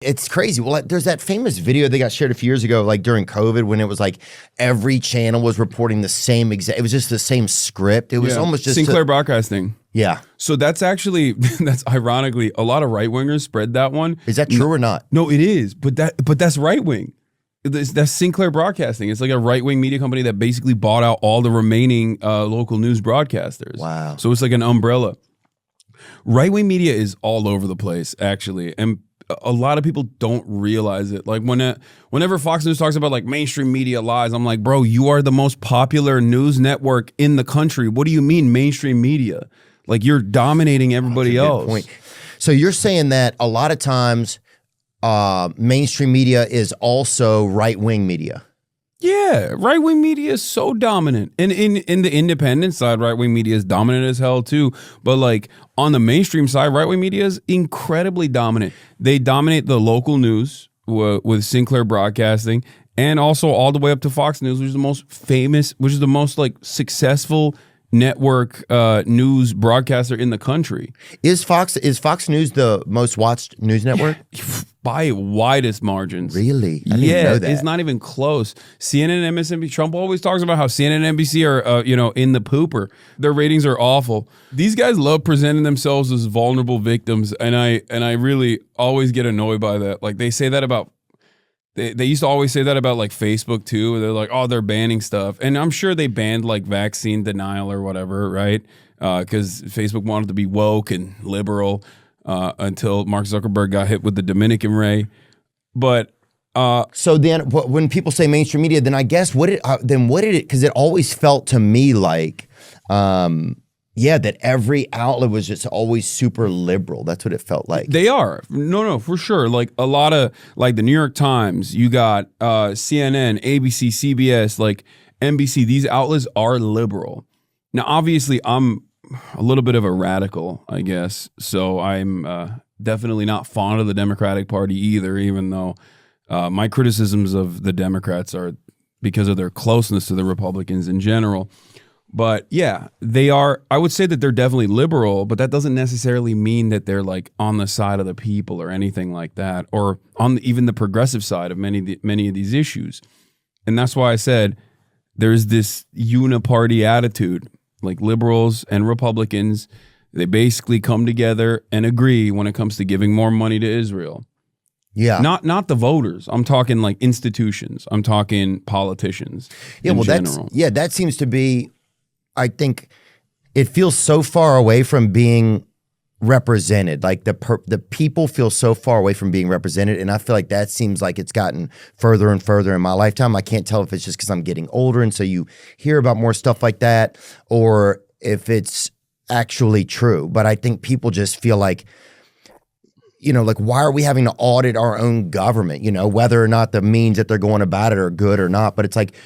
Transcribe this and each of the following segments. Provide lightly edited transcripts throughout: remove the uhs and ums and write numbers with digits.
it's crazy. Well, there's that famous video they got shared a few years ago, like during COVID, when it was like every channel was reporting the same exact. It was just the same script. It was almost just Sinclair Broadcasting. Yeah. So that's actually that's ironically a lot of right wingers spread that one. Is that true or not? No, it is. But that's right wing. That's Sinclair Broadcasting. It's like a right wing media company that basically bought out all the remaining local news broadcasters. Wow. So it's like an umbrella. Right wing media is all over the place, actually, and a lot of people don't realize it. Like whenever Fox News talks about like mainstream media lies, I'm like, bro, you are the most popular news network in the country. What do you mean mainstream media? Like you're dominating everybody else. Point. So you're saying that a lot of times mainstream media is also right-wing media. Yeah, right-wing media is so dominant. And in the independent side, right-wing media is dominant as hell too. But like on the mainstream side, right-wing media is incredibly dominant. They dominate the local news with Sinclair Broadcasting, and also all the way up to Fox News, which is the most famous, which is the most like successful network news broadcaster in the country. Is Fox News the most watched news network? By widest margins. Really? I didn't even know that. It's not even close. CNN and MSNBC, Trump always talks about how CNN and NBC are in the pooper. Their ratings are awful. These guys love presenting themselves as vulnerable victims, and I really always get annoyed by that. Like they say that about They used to always say that about like Facebook too. They're like, oh, they're banning stuff. And I'm sure they banned like vaccine denial or whatever, right? Because Facebook wanted to be woke and liberal until Mark Zuckerberg got hit with the Dominican Ray. But so then when people say mainstream media, then I guess what did it, because it always felt to me like, that every outlet was just always super liberal. That's what it felt like. They are. No, for sure. Like a lot of, like the New York Times, you got CNN, ABC, CBS, like NBC. These outlets are liberal. Now, obviously, I'm a little bit of a radical, I guess. So I'm definitely not fond of the Democratic Party either, even though my criticisms of the Democrats are because of their closeness to the Republicans in general. But yeah, they are. I would say that they're definitely liberal, but that doesn't necessarily mean that they're like on the side of the people or anything like that, or on even the progressive side of many of these issues. And that's why I said there's this uniparty attitude, like liberals and Republicans. They basically come together and agree when it comes to giving more money to Israel. Yeah, not the voters. I'm talking like institutions. I'm talking politicians. Yeah, well, general. that seems to be. I think it feels so far away from being represented. Like the people feel so far away from being represented, and I feel like that seems like it's gotten further and further in my lifetime. I can't tell if it's just because I'm getting older, and so you hear about more stuff like that, or if it's actually true. But I think people just feel like, like why are we having to audit our own government? Whether or not the means that they're going about it are good or not. But it's like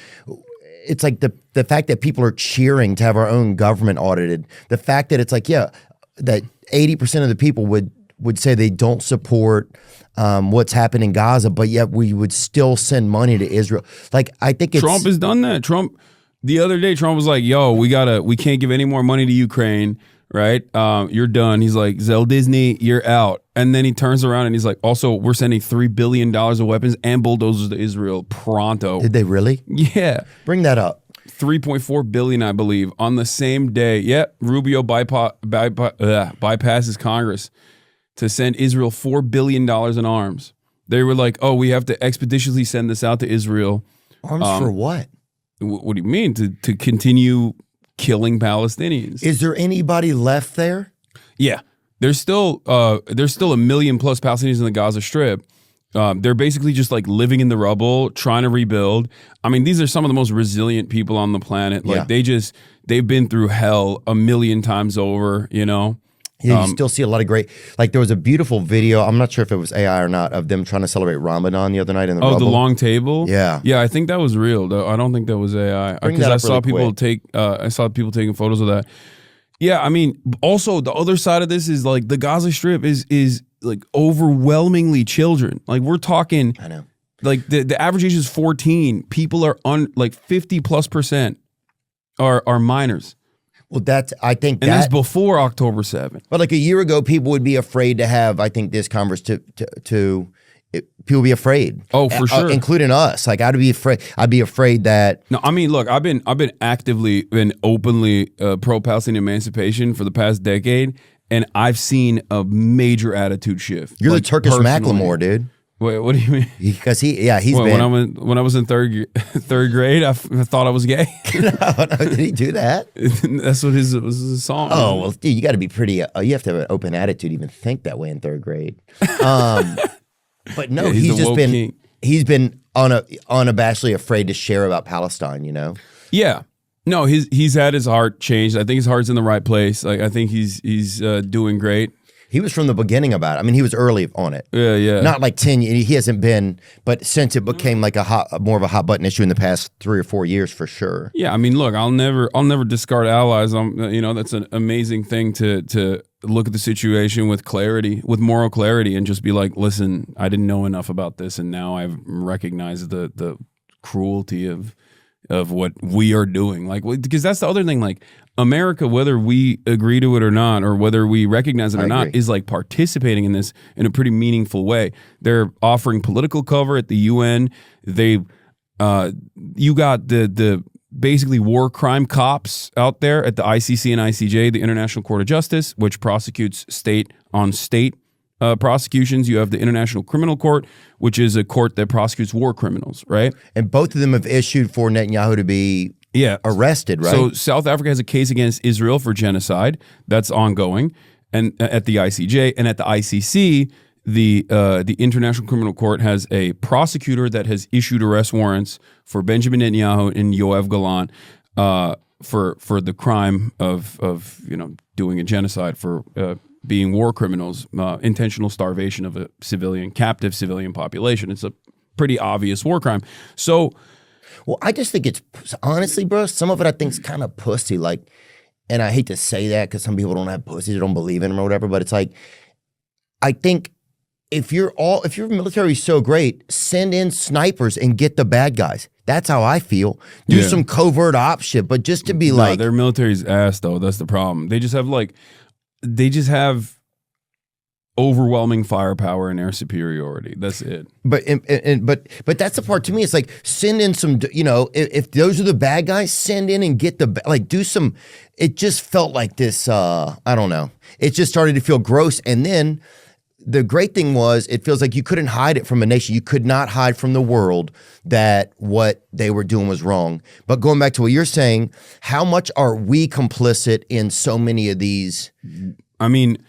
the fact that people are cheering to have our own government audited, the fact that it's like, that 80% of the people would say they don't support what's happening in Gaza, but yet we would still send money to Israel. Like, I think Trump has done that. The other day, Trump was like, yo, we can't give any more money to Ukraine, right? You're done. He's like, Zell Disney, you're out. And then he turns around and he's like, also, we're sending $3 billion of weapons and bulldozers to Israel pronto. Did they really? Yeah. Bring that up. 3.4 billion, I believe, on the same day. Yep, Rubio bypasses Congress to send Israel $4 billion in arms. They were like, oh, we have to expeditiously send this out to Israel. Arms for what? What do you mean? To continue killing Palestinians. Is there anybody left there? Yeah. There's still a million plus Palestinians in the Gaza Strip. They're basically just like living in the rubble, trying to rebuild. I mean, these are some of the most resilient people on the planet. Like they've been through hell a million times over, Yeah, you still see a lot of great, like there was a beautiful video, I'm not sure if it was AI or not, of them trying to celebrate Ramadan the other night in the rubble. The long table? Yeah. Yeah, I think that was real. Though I don't think that was AI. Because I saw people taking photos of that. Yeah, I mean, also the other side of this is like the Gaza Strip is like overwhelmingly children. Like we're talking, I know, like the average age is 14. People are like 50+% are minors. Well, I think that's before October 7th. But like a year ago, people would be afraid to have, I think, this conversation to people be afraid. Oh, for sure, including us. Like I'd be afraid. I'd be afraid that. No, I mean, look, I've been openly pro-Palestinian emancipation for the past decade, and I've seen a major attitude shift. You're like the Turkish Macklemore, dude. Wait, what do you mean? Because he's been. When I was in third grade, I thought I was gay. No, did he do that? That's what was his song. Oh well, dude, you got to be pretty. You have to have an open attitude to even think that way in third grade. But no, he's just been. King. He's been unabashedly afraid to share about Palestine. You know. Yeah. No, he's had his heart changed. I think his heart's in the right place. Like I think he's doing great. He was from the beginning about it. I mean, he was early on it. Yeah, yeah. Not like 10 years. He hasn't been, but since it became like more of a hot button issue in the past 3 or 4 years for sure. Yeah, I mean, look, I'll never discard allies. That's an amazing thing to look at the situation with clarity, with moral clarity, and just be like, listen, I didn't know enough about this, and now I've recognized the cruelty of what we are doing. Like, because that's the other thing, like, America, whether we agree to it or not, or whether we recognize it or not, is like participating in this in a pretty meaningful way. They're offering political cover at the UN. You got the basically war crime cops out there at the ICC and ICJ, the International Court of Justice, which prosecutes state on state prosecutions. You have the International Criminal Court, which is a court that prosecutes war criminals, right? And both of them have issued for Netanyahu to be arrested, right? So South Africa has a case against Israel for genocide that's ongoing, and at the ICJ and at the ICC, the International Criminal Court has a prosecutor that has issued arrest warrants for Benjamin Netanyahu and Yoav Gallant for the crime of doing a genocide, for being war criminals, intentional starvation of a captive civilian population. It's a pretty obvious war crime. So. Well, I just think it's, honestly, bro, some of it I think is kind of pussy. Like, and I hate to say that because some people don't have pussies or don't believe in them or whatever, but it's like, I think if your military is so great, send in snipers and get the bad guys. That's how I feel. Do some covert op shit, but just to be like. Their military's ass, though. That's the problem. They just have overwhelming firepower and air superiority. That's it. But that's the part to me. It's like, send in some, if those are the bad guys, send in and get do some. It just felt like this. I don't know. It just started to feel gross. And then the great thing was, it feels like you couldn't hide it from a nation. You could not hide from the world that what they were doing was wrong. But going back to what you're saying, how much are we complicit in so many of these? I mean.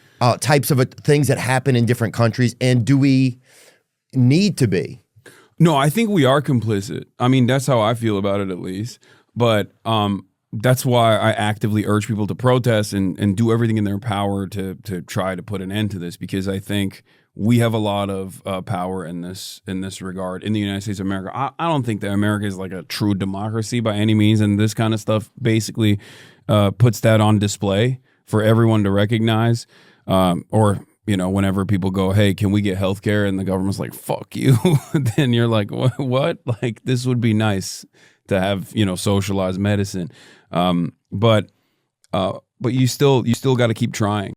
Types of things that happen in different countries, and do we need to be? No, I think we are complicit. I mean, that's how I feel about it, at least. But that's why I actively urge people to protest and do everything in their power to try to put an end to this, because I think we have a lot of power in this regard in the United States of America. I don't think that America is like a true democracy by any means, and this kind of stuff basically puts that on display for everyone to recognize. Or whenever people go, hey, can we get healthcare? And the government's like, fuck you. Then you're like, what? Like, this would be nice to have, socialized medicine. But you still got to keep trying.